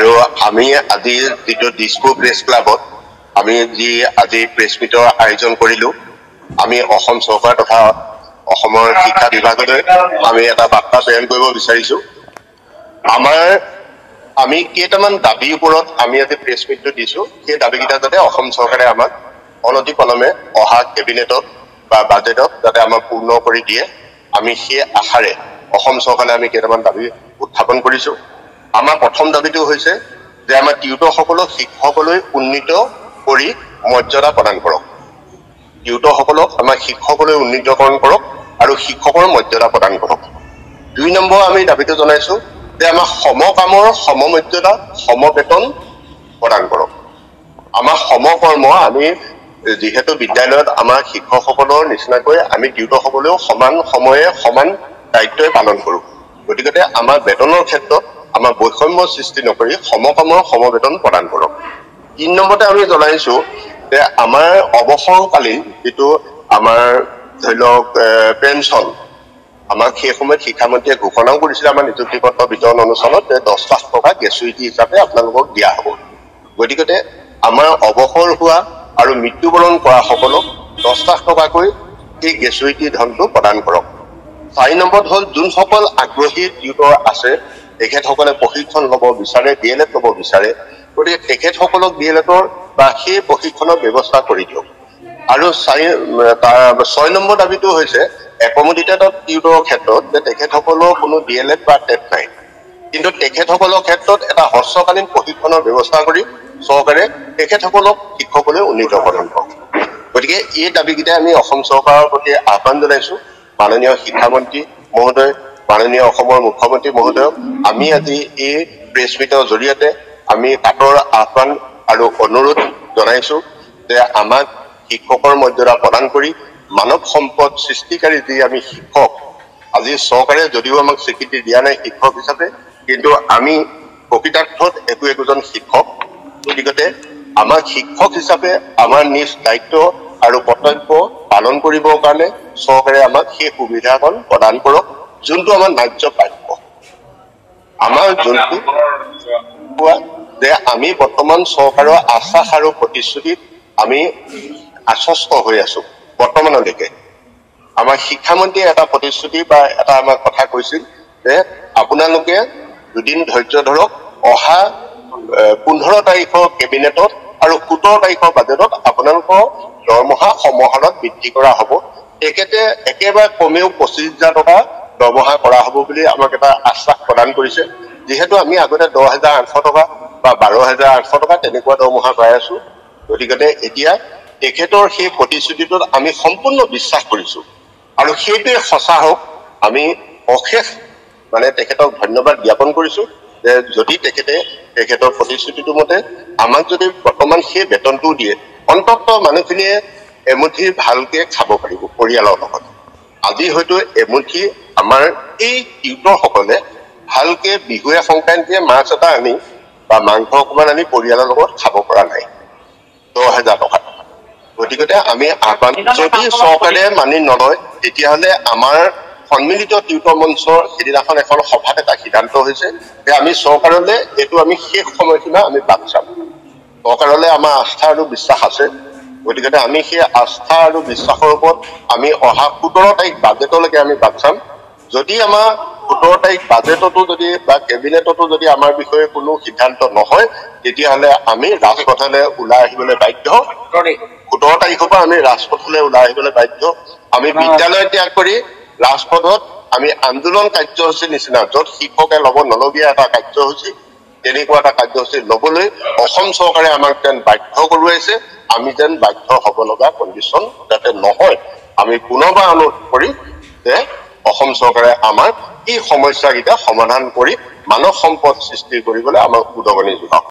আৰু আমি আজি যিটো ডিস্কো প্ৰেছ ক্লাবত আমি যি আজি প্ৰেছ মিটৰ আয়োজন কৰিলোঁ, আমি অসম চৰকাৰ তথা অসমৰ শিক্ষা বিভাগলৈ আমি এটা বাৰ্তা প্ৰেৰণ কৰিব বিচাৰিছোঁ। আমি কেইটামান দাবীৰ ওপৰত আমি আজি প্ৰেছ মিটটো দিছোঁ, সেই দাবীকেইটা যাতে অসম চৰকাৰে আমাক অনতি পলমে অহা কেবিনেটত বা বাজেটত যাতে আমাক পূৰ্ণ কৰি দিয়ে, আমি সেই আশাৰে অসম চৰকাৰে আমি কেইটামান দাবী উত্থাপন কৰিছোঁ। আমাৰ প্ৰথম দাবীটো হৈছে যে আমাৰ টিউটৰসকলক শিক্ষকলৈ উন্নীত কৰি মৰ্যাদা প্ৰদান কৰক। টিউটৰসকলক আমাৰ শিক্ষকলৈ উন্নীতকৰণ কৰক আৰু শিক্ষকৰ মৰ্যাদা প্ৰদান কৰক। ২ নম্বৰ আমি দাবীটো জনাইছোঁ যে আমাৰ সমকামৰ সমমৰ্যাদা সমবেতন প্ৰদান কৰক। আমাৰ সমকৰ্ম আমি যিহেতু বিদ্যালয়ত আমাৰ শিক্ষকসকলৰ নিচিনাকৈ আমি টিউটৰসকলেও সমান সময়ে সমান দায়িত্বই পালন কৰোঁ। গতিকে আমাৰ বেতনৰ ক্ষেত্ৰত আমাৰ বৈষম্য সৃষ্টি নকৰি সমকামৰ সমবেতন প্ৰদান কৰক। ৩ নম্বৰতে আমি জনাইছোঁ যে আমাৰ অৱসৰকালীন যিটো আমাৰ ধৰি লওক পেঞ্চন, আমাক সেই সময়ত শিক্ষামন্ত্ৰীয়ে ঘোষণাও কৰিছিলে আমাৰ নিযুক্তি পত্ৰ বিতৰণ অনুষ্ঠানত যে 10 লাখ টকা গ্ৰেচুইটি হিচাপে আপোনালোকক দিয়া হ'ব। গতিকে আমাৰ অৱসৰ হোৱা আৰু মৃত্যুবৰণ কৰা সকলক 10 লাখ টকাকৈ এই গ্ৰেচুইটি ধনটো প্ৰদান কৰক। ৪ নম্বৰত হ'ল যোনসকল আগ্ৰহী টিউটৰ আছে, তেখেতসকলে প্ৰশিক্ষণ ল'ব বিচাৰে, DLED ল'ব বিচাৰে, গতিকে তেখেতসকলক DLEDৰ বা সেই প্ৰশিক্ষণৰ ব্যৱস্থা কৰি দিয়ক। আৰু ৬ নম্বৰ দাবীটো হৈছে একমোডিটেডত টিউটৰৰ ক্ষেত্ৰত যে তেখেতসকলৰ কোনো DLED বা টেট নাই, কিন্তু তেখেতসকলৰ ক্ষেত্ৰত এটা হ্ৰস্বকালীন প্ৰশিক্ষণৰ ব্যৱস্থা কৰি চৰকাৰে তেখেতসকলক শিক্ষকলৈ উন্নীতকৰণ কৰক। গতিকে এই দাবীকেইটাই আমি অসম চৰকাৰৰ প্ৰতি আহ্বান জনাইছোঁ। মাননীয় শিক্ষামন্ত্ৰী মহোদয়, মাননীয় অসমৰ মুখ্যমন্ত্ৰী মহোদয়ক আমি আজি এই প্ৰেছ মিটৰ জৰিয়তে আমি কাটৰ আহ্বান আৰু অনুৰোধ জনাইছোঁ যে আমাক শিক্ষকৰ মৰ্যাদা প্ৰদান কৰি মানৱ সম্পদ সৃষ্টিকাৰী যি আমি শিক্ষক, আজি চৰকাৰে যদিও আমাক স্বীকৃতি দিয়া নাই শিক্ষক হিচাপে, কিন্তু আমি প্ৰকৃতাৰ্থত একোজন শিক্ষক। গতিকে আমাক শিক্ষক হিচাপে আমাৰ নিজ দায়িত্ব আৰু কৰ্তব্য পালন কৰিবৰ কাৰণে চৰকাৰে আমাক সেই সুবিধাকণ প্ৰদান কৰক, যোনটো আমাৰ ন্যায্য প্ৰাপ্য। আমাৰ যোনটো যে আমি বৰ্তমান চৰকাৰৰ আশ্বাস আৰু প্ৰতিশ্ৰুতিত আমি আশ্বস্ত হৈ আছো। বৰ্তমানলৈকে আমাৰ শিক্ষামন্ত্ৰীয়ে এটা প্ৰতিশ্ৰুতি বা এটা আমাক কথা কৈছিল যে আপোনালোকে দুদিন ধৈৰ্য ধৰক, অহা 15 তাৰিখৰ কেবিনেটত আৰু 17 তাৰিখৰ বাজেটত আপোনালোকৰ দৰমহা সমাহাৰত বৃদ্ধি কৰা হ'ব। তেখেতে একেবাৰে কমেও 25,000 টকা দৰমহা কৰা হ'ব বুলি আমাক এটা আশ্বাস প্ৰদান কৰিছে। যিহেতু আমি আগতে 10,800 টকা বা 12,800 টকা তেনেকুৱা দৰমহা পাই আছো। গতিকে এতিয়া তেখেতৰ সেই প্ৰতিশ্ৰুতিটোত আমি সম্পূৰ্ণ বিশ্বাস কৰিছোঁ আৰু সেইটোৱে সঁচা হওক। আমি অশেষ তেখেতক ধন্যবাদ জ্ঞাপন কৰিছোঁ যে যদি তেখেতৰ প্ৰতিশ্ৰুতিটো মতে আমাক যদি বৰ্তমান সেই বেতনটোও দিয়ে, অন্তত মানুহখিনিয়ে এমুঠি ভালকে খাব পাৰিব পৰিয়ালৰ লগত। আজি হয়তো এমুঠি আমাৰ এই টিউটৰসকলে ভালকে বিহুৱে সংক্ৰান্তিয়ে মাছ এটা আনি বা মাংস অকণমান আনি পৰিয়ালৰ লগত খাব পৰা নাই 10,000 টকা। গতিকে আমি আহ্বান, যদি চৰকাৰে মানি নলয় তেতিয়াহ'লে আমাৰ সন্মিলিত টিউটৰ মঞ্চৰ সেইদিনাখন এখন সভাত এটা সিদ্ধান্ত হৈছে যে আমি চৰকাৰলৈ এইটো আমি শেষ সময়সীমা আমি বাট চাম। চৰকাৰলৈ আমাৰ আস্থা আৰু বিশ্বাস আছে। গতিকে আমি সেই আস্থা আৰু বিশ্বাসৰ ওপৰত আমি অহা 17 তাৰিখ বাজেটলৈকে আমি বাট চাম। যদি আমাৰ 17 তাৰিখ বাজেটতো যদি বা কেবিনেটতো যদি আমাৰ বিষয়ে কোনো সিদ্ধান্ত নহয়, তেতিয়াহ'লে আমি ৰাজপথলৈ ওলাই আহিবলৈ বাধ্য। 17 তাৰিখৰ পৰা আমি ৰাজপথলৈ ওলাই আহিবলৈ বাধ্য। আমি বিদ্যালয় ত্যাগ কৰি ৰাজপথত আমি আন্দোলন কাৰ্যসূচীৰ নিচিনা, য'ত শিক্ষকে ল'ব নলগীয়া এটা কাৰ্যসূচী, তেনেকুৱা এটা কাৰ্যসূচী ল'বলৈ অসম চৰকাৰে আমাক যেন বাধ্য কৰোৱাইছে। আমি যেন বাধ্য হ'ব লগা কণ্ডিশ্যন যাতে নহয়, আমি পুনৰবাৰ অনুৰোধ কৰিম যে অসম চৰকাৰে আমাৰ এই সমস্যাকেইটা সমাধান কৰি মানৱ সম্পদ সৃষ্টি কৰিবলৈ আমাক উদগনি যোগাওক।